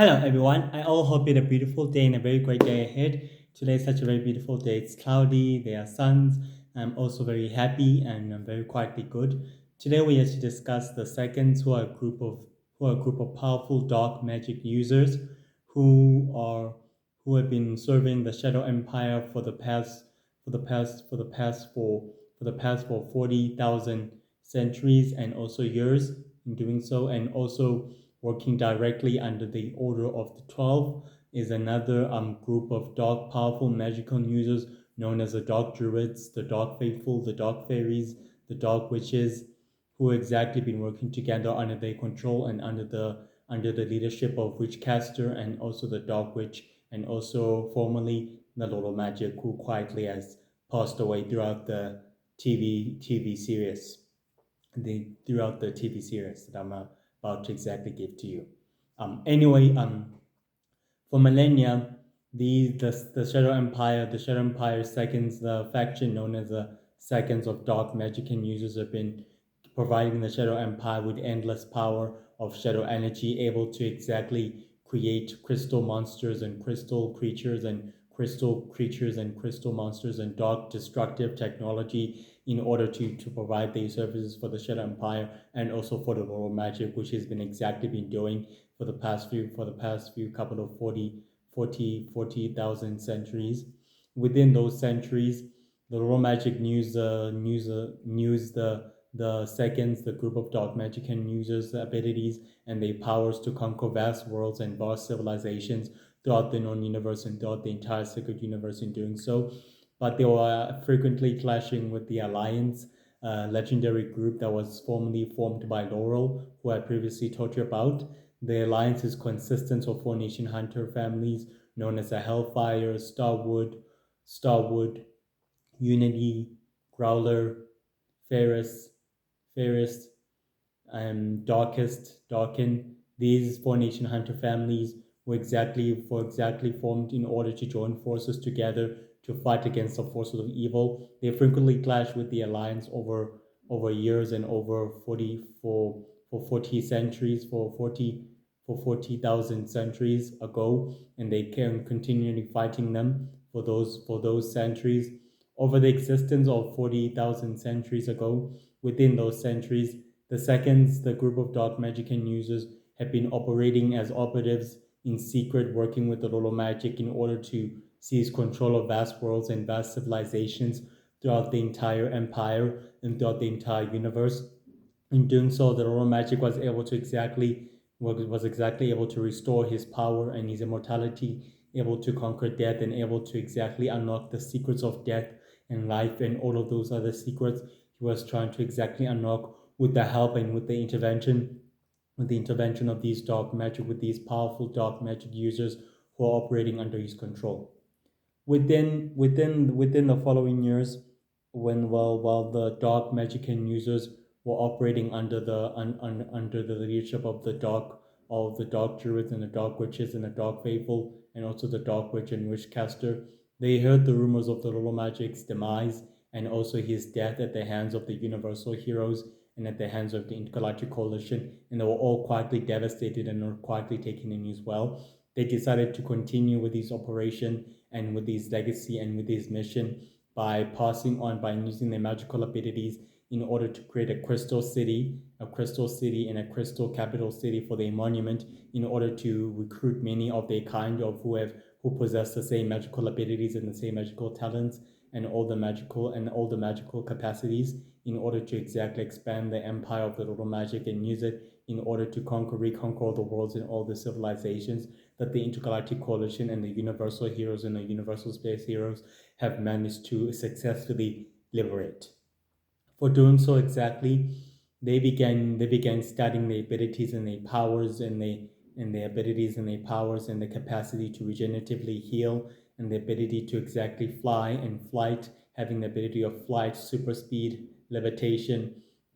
Hello, everyone. I all hope you had a beautiful day and a very great day ahead. Today is such a very beautiful day. It's cloudy, there are suns. I'm also very happy and I'm very quietly good. Today we are to discuss the seconds who are a group of powerful dark magic users who have been serving the Shadow Empire for the past 40,000 centuries and also years in doing so, and also working directly under the Order of the 12 is another group of dark, powerful magical users known as the Dark Druids, the Dark Faithful, the Dark Fairies, the Dark Witches, who exactly been working together under their control and under the leadership of Witchcaster and also the Dark Witch, and also formerly the Lord of Magic, who quietly has passed away throughout the TV series that I'm about to exactly give to you. Anyway, for millennia, the Shadow Empire seconds, the faction known as the Seconds of Dark Magic and users have been providing the Shadow Empire with endless power of shadow energy, able to exactly create crystal monsters and crystal monsters and dark destructive technology in order to provide these services for the Shadow Empire and also for the World Magic, which has been exactly been doing for the past few couple of 40,000 centuries. Within those centuries, the World Magic news the seconds, the group of dark magic and users the abilities and their powers to conquer vast worlds and vast civilizations throughout the known universe and throughout the entire sacred universe in doing so. But they were frequently clashing with the Alliance, legendary group that was formerly formed by Laurel, who I previously told you about. The Alliance is consistent of four nation hunter families known as the Hellfire, Starwood, Unity, Growler, Ferris, Ferris, Darken. These four nation hunter families were exactly formed in order to join forces together to fight against the forces of evil. They frequently clash with the alliance over years and over 40 centuries for 40,000 centuries ago, and they can continually fighting them for those centuries over the existence of 40,000 centuries ago. Within those centuries, the seconds, the group of dark magic and users have been operating as operatives in secret, working with the Lolo magic in order to seize control of vast worlds and vast civilizations throughout the entire empire and throughout the entire universe. In doing so, the Lolo magic was exactly able to restore his power and his immortality, able to conquer death and able to exactly unlock the secrets of death and life and all of those other secrets he was trying to exactly unlock with the help and with the intervention of these dark magic, with these powerful dark magic users who are operating under his control. Within the following years, while the dark magic and users were operating under the leadership of the dark druids and the dark witches and the dark faithful and also the dark witch and witchcaster, they heard the rumors of the Lolo Magic's demise and also his death at the hands of the universal heroes and at the hands of the intergalactic coalition, and they were all quietly devastated and were quietly taken in as well. They decided to continue with his operation and with his legacy and with his mission by using their magical abilities in order to create a crystal city and a crystal capital city for their monument, in order to recruit many of their kind of who possess the same magical abilities and the same magical talents and all the magical capacities, in order to exactly expand the empire of the little magic and use it in order to reconquer all the worlds and all the civilizations that the intergalactic coalition and the universal heroes and the universal space heroes have managed to successfully liberate. For doing so exactly, they began studying their abilities and their powers and their abilities and their powers and the capacity to regeneratively heal and the ability to exactly fly and flight, having the ability of flight, super speed, levitation,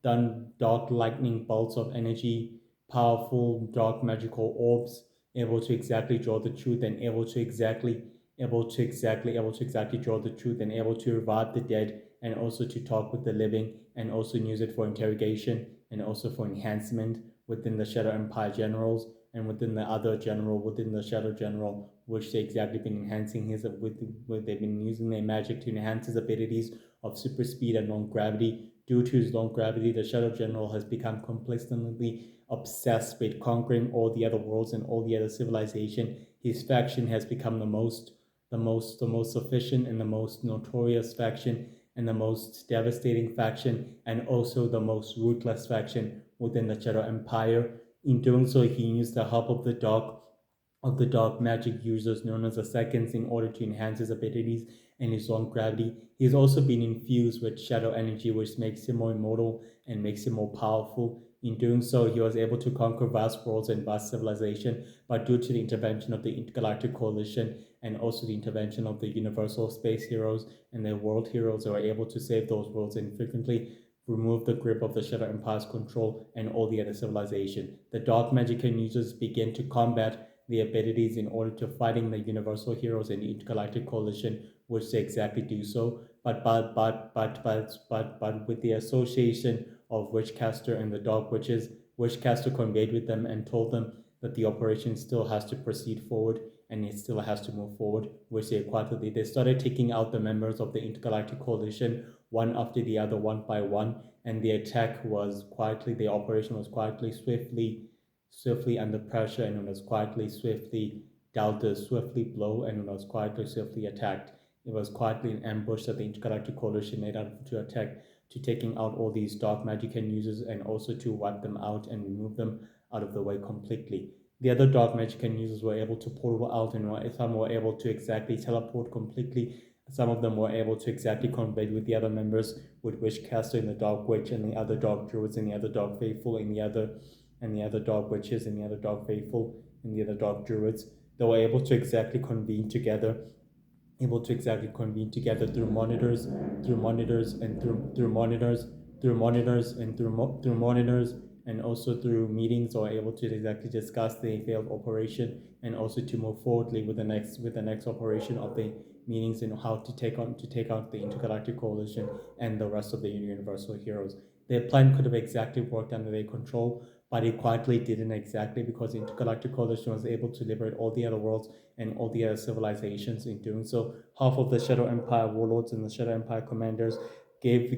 done dark lightning bolts of energy, powerful dark magical orbs, able to exactly draw the truth and able to exactly draw the truth and able to revive the dead and also to talk with the living and also use it for interrogation and also for enhancement within the Shadow Empire generals and within the other general, within the Shadow General, which they exactly been enhancing his with they've been using their magic to enhance his abilities of super speed and long gravity. Due to his long gravity, the Shadow General has become complacently obsessed with conquering all the other worlds and all the other civilization. His faction has become the most sufficient and the most notorious faction and the most devastating faction and also the most ruthless faction within the Shadow Empire. In doing so, he used the help of the dark magic users known as the seconds in order to enhance his abilities and his long gravity. He's also been infused with shadow energy, which makes him more immortal and makes him more powerful. In doing so, he was able to conquer vast worlds and vast civilization, but due to the intervention of the Intergalactic Coalition and also the intervention of the Universal Space Heroes and the World Heroes, they were able to save those worlds and frequently remove the grip of the Shadow Empire's control and all the other civilization. The Dark Magician users begin to combat the abilities in order to fighting the Universal Heroes and the Intergalactic Coalition, which they exactly do so. But with the association of Witchcaster and the Dark Witches, Witchcaster conveyed with them and told them that the operation still has to proceed forward and it still has to move forward, which they quietly they started taking out the members of the Intergalactic Coalition one after the other, one by one, and the attack was quietly, the operation was quietly, swiftly under pressure, and it was quietly, swiftly dealt a swiftly blow, and it was quietly, swiftly attacked. It was quietly an ambush that the Intergalactic Coalition made out to attack, to taking out all these dark magic users and also to wipe them out and remove them out of the way completely. The other dark magic users were able to portal out, and some were able to exactly teleport completely. Some of them were able to exactly convey with the other members, with Witchcaster and the Dark Witch and the other Dark Druids and the other Dark Faithful and the other Dark Witches and the other Dark Faithful and the other Dark Druids. They were able to exactly convene together, through monitors, through monitors, and also through meetings, or able to exactly discuss the failed operation and also to move forwardly with the next operation of the meetings and how to take out the Intergalactic Coalition and the rest of the Universal Heroes. Their plan could have exactly worked under their control, but it quietly didn't exactly, because the Intergalactic Coalition was able to liberate all the other worlds and all the other civilizations. In doing so, half of the Shadow Empire warlords and the Shadow Empire commanders gave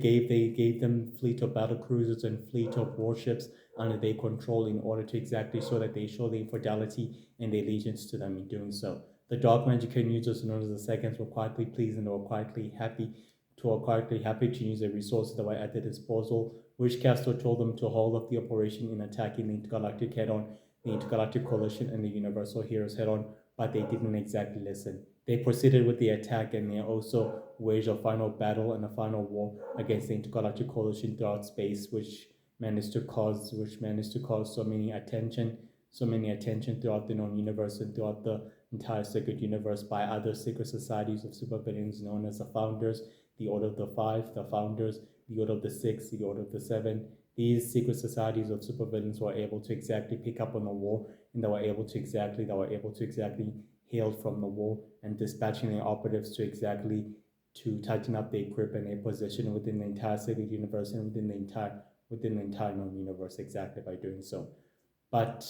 them fleet of battle cruisers and fleet of warships under their control in order to exactly so that they show their fidelity and their allegiance to them. In doing so, the dark magic users known as the seconds were quietly pleased and were quietly happy to use the resources that were at their disposal. Witchcaster told them to hold up the operation in attacking the Intergalactic head-on, the Intergalactic Coalition and the Universal Heroes head-on, but they didn't exactly listen. They proceeded with the attack, and they also waged a final battle and a final war against the Intergalactic Coalition throughout space, which managed to cause so many attention throughout the known universe and throughout the entire sacred universe by other secret societies of supervillains known as the Founders, the Order of the Five, the Founders, the Order of the Six, the Order of the Seven. These secret societies of supervillains were able to exactly pick up on the war, and they were able to exactly hail from the war and dispatching their operatives to tighten up their grip and their position within the entire sacred universe and within the entire known universe exactly by doing so. But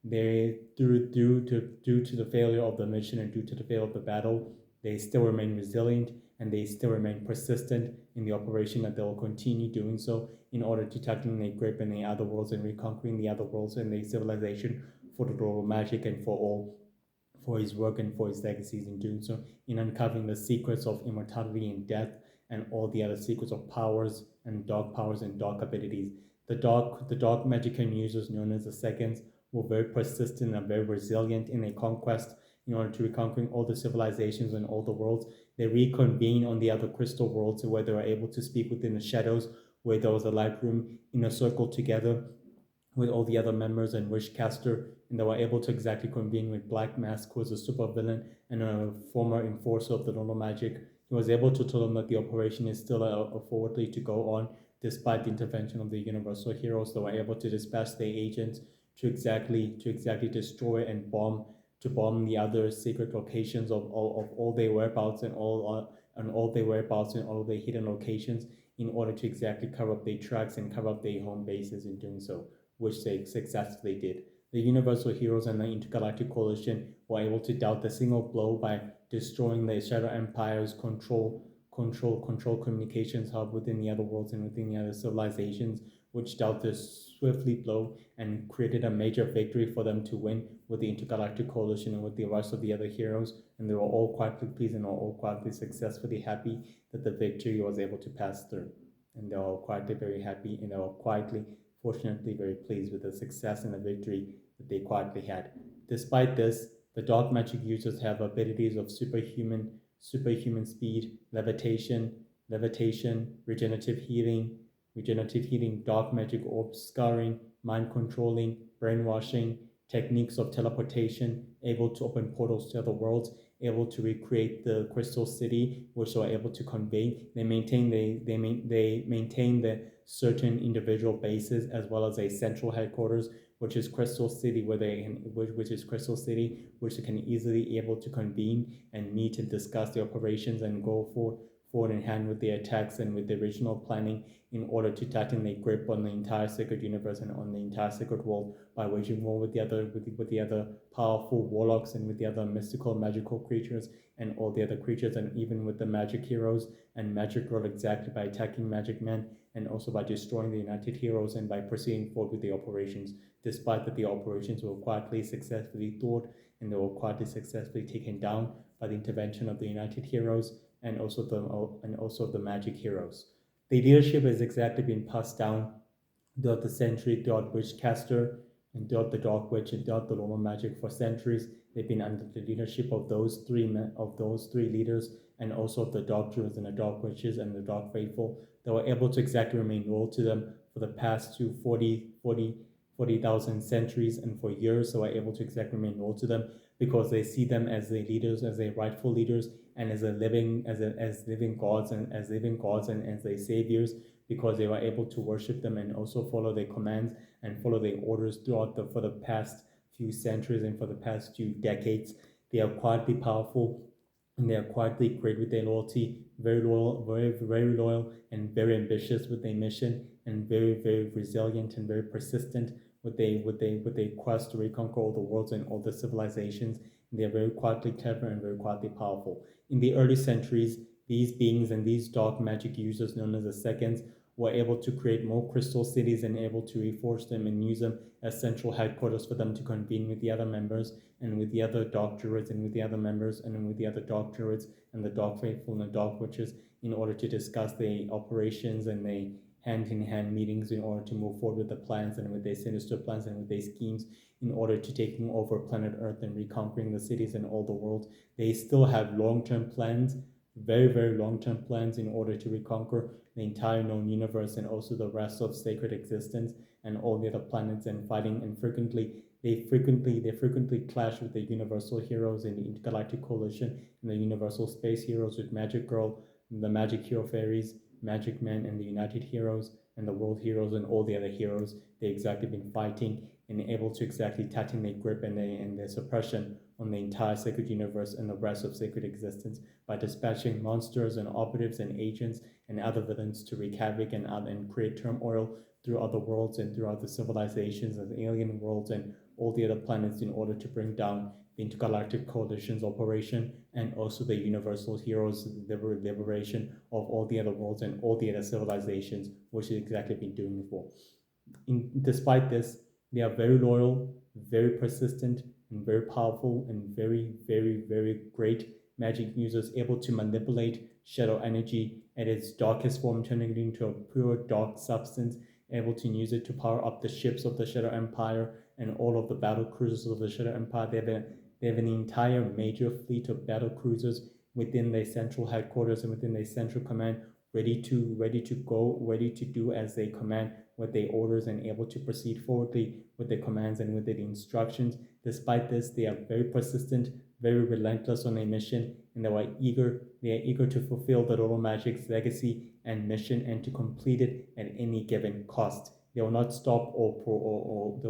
they due to the failure of the mission and due to the failure of the battle, they still remain resilient and they still remain persistent in the operation, that they will continue doing so in order to tighten their grip in the other worlds and reconquering the other worlds and the civilization for the global magic and for his work and for his legacies in doing so, in uncovering the secrets of immortality and death and all the other secrets of powers and dark abilities. The dark magician users known as the seconds were very persistent and very resilient in their conquest in order to reconquering all the civilizations and all the worlds. They reconvened on the other crystal worlds where they were able to speak within the shadows, where there was a light room in a circle together with all the other members and Wishcaster, and they were able to exactly convene with Black Mask, who was a super villain and a former enforcer of the normal magic. He was able to tell them that the operation is still a forwardly to go on, despite the intervention of the Universal Heroes. They were able to dispatch their agents to exactly destroy and bomb the other secret locations of all their whereabouts and all their hidden locations in order to exactly cover up their tracks and cover up their home bases in doing so, which they successfully did. The Universal Heroes and the Intergalactic Coalition were able to dealt a single blow by destroying the Shadow Empire's control communications hub within the other worlds and within the other civilizations, which dealt a swiftly blow and created a major victory for them to win with the Intergalactic Coalition and with the rest of the other heroes. And they were all quietly pleased and all quietly successfully happy that the victory was able to pass through. And they were all quietly very happy, and they were quietly, fortunately, very pleased with the success and the victory that they quietly had. Despite this, the dark magic users have abilities of superhuman speed, levitation, regenerative healing, dark magic orb scarring, mind controlling, brainwashing, techniques of teleportation, able to open portals to other worlds, able to recreate the Crystal City, which they are able to convey. They maintain the certain individual bases as well as a central headquarters, which is Crystal City, which they can easily able to convene and meet and discuss the operations and go forward in hand with the attacks and with the original planning in order to tighten their grip on the entire sacred universe and on the entire sacred world by waging war with the other powerful warlocks and with the other mystical magical creatures and all the other creatures, and even with the magic heroes and magic girl, exactly by attacking magic men and also by destroying the United Heroes and by proceeding forward with the operations, despite that the operations were quietly successfully thwarted and they were quietly successfully taken down by the intervention of the United Heroes and also the magic heroes. The leadership has exactly been passed down throughout the century, throughout Witchcaster, and throughout the Dark Witch, and throughout the Normal Magic for centuries. They've been under the leadership of those three leaders, and also of the Dark Druids and the Dark Witches and the Dark Faithful. They were able to exactly remain loyal to them for the past 40,000 centuries, and for years. So are able to exactly remain loyal to them because they see them as the leaders, as their rightful leaders, and as living gods and as their saviors, because they were able to worship them and also follow their commands and follow their orders for the past few centuries and for the past few decades. They are quietly powerful and they are quietly great with their loyalty, very loyal, and very ambitious with their mission, and very resilient and very persistent with their quest to reconquer all the worlds and all the civilizations. And they are very quietly clever and very quietly powerful. In the early centuries, these beings and these dark magic users known as the Seconds were able to create more crystal cities and able to reforge them and use them as central headquarters for them to convene with the other members and with the other dark druids and with the other members and with the other dark druids and the dark faithful and the dark witches in order to discuss the operations and the hand-in-hand meetings in order to move forward with the plans and with their sinister plans and with their schemes in order to taking over planet Earth and reconquering the cities and all the world. They still have long-term plans, very long-term plans in order to reconquer the entire known universe and also the rest of sacred existence and all the other planets, and fighting, and they frequently clash with the Universal Heroes and the Intergalactic Coalition and the Universal Space Heroes with Magic Girl, the Magic Hero Fairies, Magic Men, and the United Heroes and the World Heroes and all the other heroes. They exactly been fighting and able to exactly tighten their grip and their suppression on the entire sacred universe and the rest of sacred existence by dispatching monsters and operatives and agents and other villains to wreak havoc and create turmoil through other worlds and through other civilizations and alien worlds and all the other planets in order to bring down the Intergalactic Coalition's operation and also the Universal Heroes' liberation of all the other worlds and all the other civilizations, which has exactly been doing before. Despite this, they are very loyal, very persistent, and very powerful, and very great magic users, able to manipulate shadow energy at its darkest form, turning it into a pure dark substance, able to use it to power up the ships of the Shadow Empire and all of the battle cruisers of the Shadow Empire. They have an entire major fleet of battle cruisers within their central headquarters and within their central command, ready to do as they command, with their orders, and able to proceed forwardly with their commands and with their instructions. Despite this, they are very persistent, very relentless on their mission, and they are eager to fulfill the Total Magic's legacy and mission and to complete it at any given cost. They will not stop or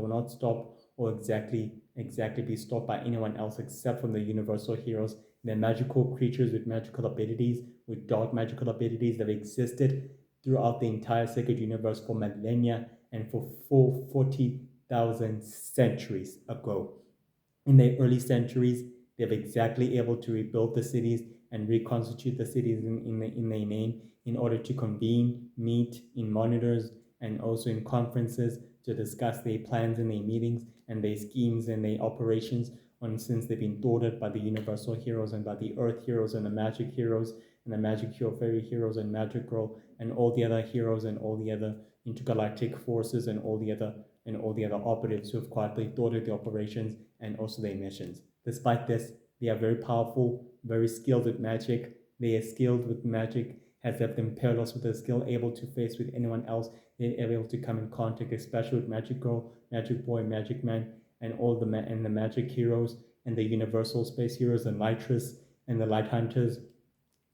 exactly be stopped by anyone else except from the Universal Heroes. They're magical creatures with magical abilities, with dark magical abilities that have existed throughout the entire sacred universe for millennia and for full 5,000 centuries ago. In the early centuries, they've exactly able to rebuild the cities and reconstitute the cities in their name in order to convene, meet in monitors and also in conferences to discuss their plans and their meetings and their schemes and their operations on since they've been thwarted by the universal heroes and by the earth heroes and the magic heroes and the magic hero fairy heroes and magic girl and all the other heroes and all the other intergalactic forces and all the other operatives who have quietly thwarted the operations and also their missions. Despite this, they are very powerful, very skilled with magic. They are skilled with magic, has left them perilous with their skill, able to face with anyone else. They're able to come in contact, especially with Magic Girl, Magic Boy, Magic Man, and all the and the magic heroes and the universal space heroes, the Nitrous and the Light Hunters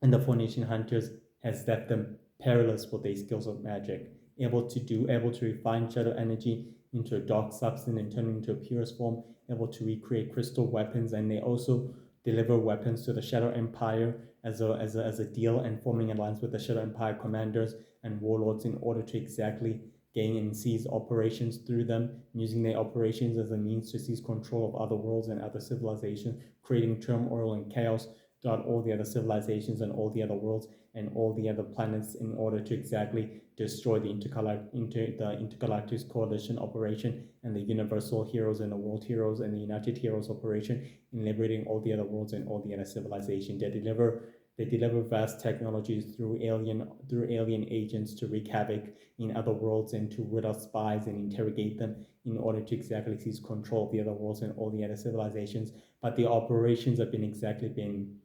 and the Formation Hunters has left them perilous with their skills of magic, able to refine shadow energy into a dark substance and turn it into a purest form, able to recreate crystal weapons, and they also deliver weapons to the Shadow Empire as a deal and forming alliance with the Shadow Empire commanders and warlords in order to exactly gain and seize operations through them, using their operations as a means to seize control of other worlds and other civilizations, creating turmoil and chaos throughout all the other civilizations and all the other worlds and all the other planets in order to exactly destroy the intergalactic coalition operation and the universal heroes and the world heroes and the united heroes operation in liberating all the other worlds and all the other civilizations. They deliver vast technologies through alien agents to wreak havoc in other worlds and to rid out spies and interrogate them in order to exactly seize control of the other worlds and all the other civilizations. But the operations have been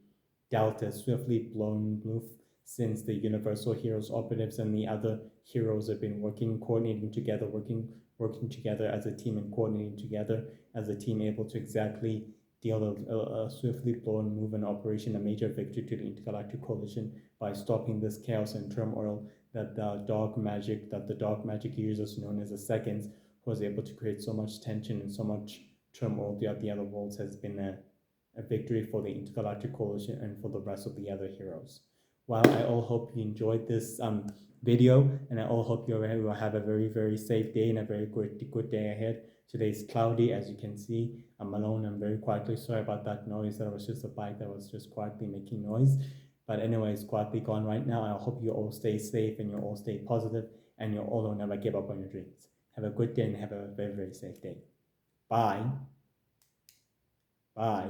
dealt as swiftly blown move since the Universal Heroes operatives and the other heroes have been working together as a team and coordinating together as a team, able to exactly deal a swiftly blown move and operation, a major victory to the intergalactic coalition by stopping this chaos and turmoil that the dark magic users known as the Seconds was able to create so much tension and so much turmoil throughout the other worlds has been a victory for the intergalactic coalition and for the rest of the other heroes. Well, I all hope you enjoyed this video, and I all hope you will have a very, very safe day and a very good day ahead. Today is cloudy, as you can see. I'm alone. I'm very quietly sorry about that noise. That was just a bike that was just quietly making noise. But anyway, it's quietly gone right now. I hope you all stay safe and you all stay positive and you all don't ever give up on your dreams. Have a good day and have a very, very safe day. Bye. Bye.